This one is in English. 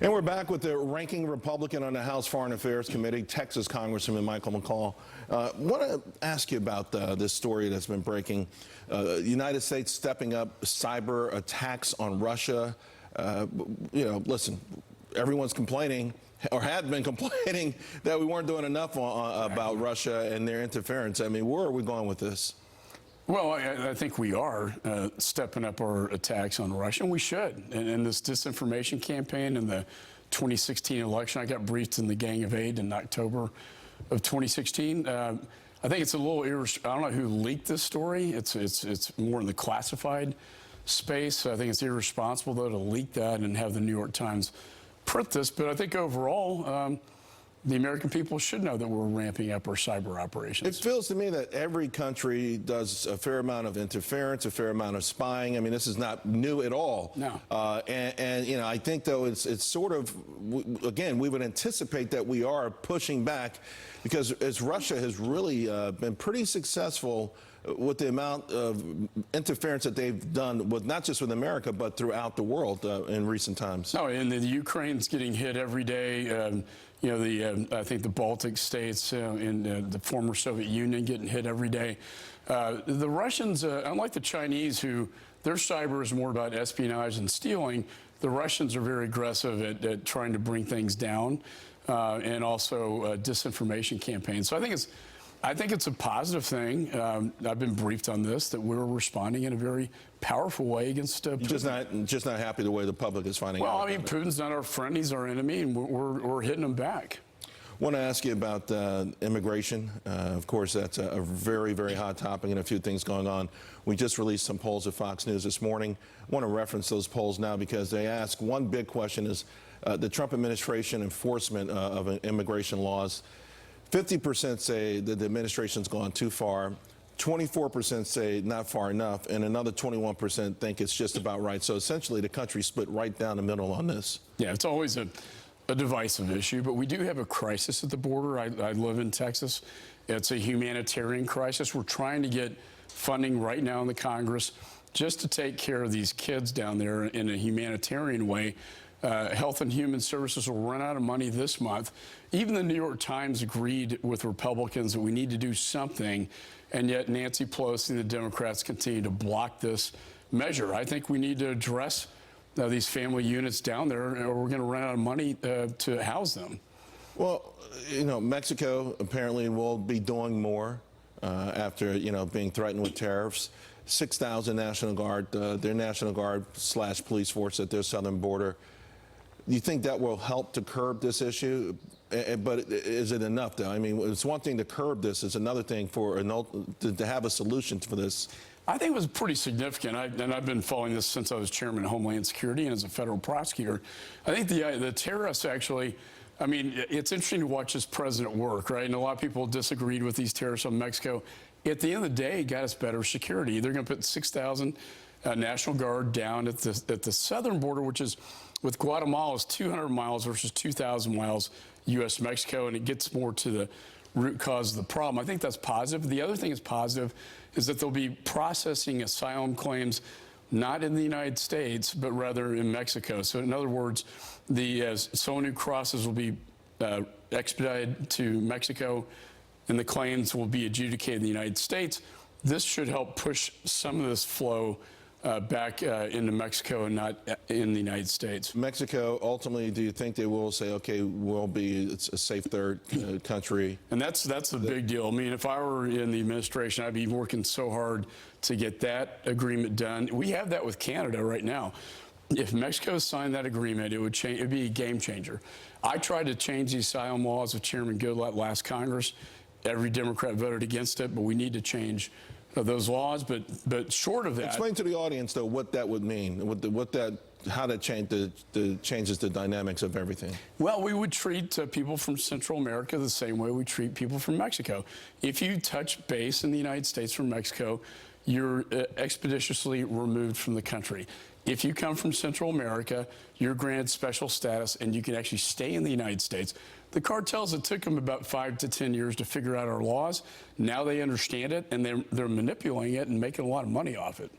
And we're back with the ranking Republican on the House Foreign Affairs Committee, Texas Congressman Michael McCaul. I want to ask you about this story that's been breaking. United States stepping up cyber attacks on Russia. Listen, everyone's complaining, or had been complaining, that we weren't doing enough about Russia and their interference. I mean, where are we going with this? Well, I think we are stepping up our attacks on Russia, and we should. And this disinformation campaign in the 2016 election, I got briefed in the Gang of Eight in October of 2016. I think it's a little I don't know who leaked this story. It's more in the classified space. I think it's irresponsible, though, to leak that and have the New York Times print this. But I think overall, the American people should know that we're ramping up our cyber operations. It feels to me that every country does a fair amount of interference, a fair amount of spying. I mean, this is not new at all. No. I think, though, it's sort of, again, we would anticipate that we are pushing back because as Russia has really been pretty successful with the amount of interference that they've done with not just with America, but throughout the world in recent times. No, and the Ukraine's getting hit every day. I think the Baltic states and the former Soviet Union getting hit every day. The Russians, unlike the Chinese, who their cyber is more about espionage and stealing, the Russians are very aggressive at trying to bring things down and also disinformation campaigns. So I think it's a positive thing. I've been briefed on this, that we're responding in a very powerful way against Putin. Just not happy the way the public is finding out. Well, I mean, Putin's not our friend, he's our enemy, and we're hitting him back. I want to ask you about immigration. Of course, that's a very, very hot topic and a few things going on. We just released some polls at Fox News this morning. I want to reference those polls now because they ask, one big question is the Trump administration enforcement of immigration laws. 50% say that the administration's gone too far. 24% say not far enough, and another 21% think it's just about right. So essentially, the country split right down the middle on this. Yeah, it's always a divisive issue, but we do have a crisis at the border. I live in Texas. It's a humanitarian crisis. We're trying to get funding right now in the Congress just to take care of these kids down there in a humanitarian way. Health and Human Services will run out of money this month. Even the New York Times agreed with Republicans that we need to do something, and yet Nancy Pelosi and the Democrats continue to block this measure. I think we need to address these family units down there, or we're going to run out of money to house them. Well, Mexico apparently will be doing more after, being threatened with tariffs. 6,000 National Guard, their National Guard / police force at their southern border. Do you think that will help to curb this issue? But is it enough, though? I mean, it's one thing to curb this. It's another thing to have a solution for this. I think it was pretty significant, and I've been following this since I was chairman of Homeland Security and as a federal prosecutor. I think the terrorists actually, I mean, it's interesting to watch this president work, right? And a lot of people disagreed with these terrorists on Mexico. At the end of the day, it got us better security. They're going to put 6,000 National Guard down at the southern border, which is with Guatemala is 200 miles versus 2,000 miles U.S.-Mexico, and it gets more to the root cause of the problem. I think that's positive. The other thing that's positive is that they'll be processing asylum claims not in the United States, but rather in Mexico. So in other words, someone who crosses will be expedited to Mexico, and the claims will be adjudicated in the United States. This should help push some of this flow back into Mexico and not in the United States. Mexico, ultimately, do you think they will say, okay, it's a safe third country? And that's the big deal. I mean, if I were in the administration, I'd be working so hard to get that agreement done. We have that with Canada right now. If Mexico signed that agreement, it would change. It'd be a game changer. I tried to change the asylum laws with Chairman Goodlatte last Congress. Every Democrat voted against it, but we need to change those laws. But short of that, explain to the audience though what that would mean, how that changes the dynamics of everything. Well, we would treat people from Central America the same way we treat people from Mexico. If you touch base in the United States from Mexico, you're expeditiously removed from the country. If you come from Central America, you're granted special status and you can actually stay in the United States. The cartels, it took them about 5 to 10 years to figure out our laws. Now they understand it and they're manipulating it and making a lot of money off it.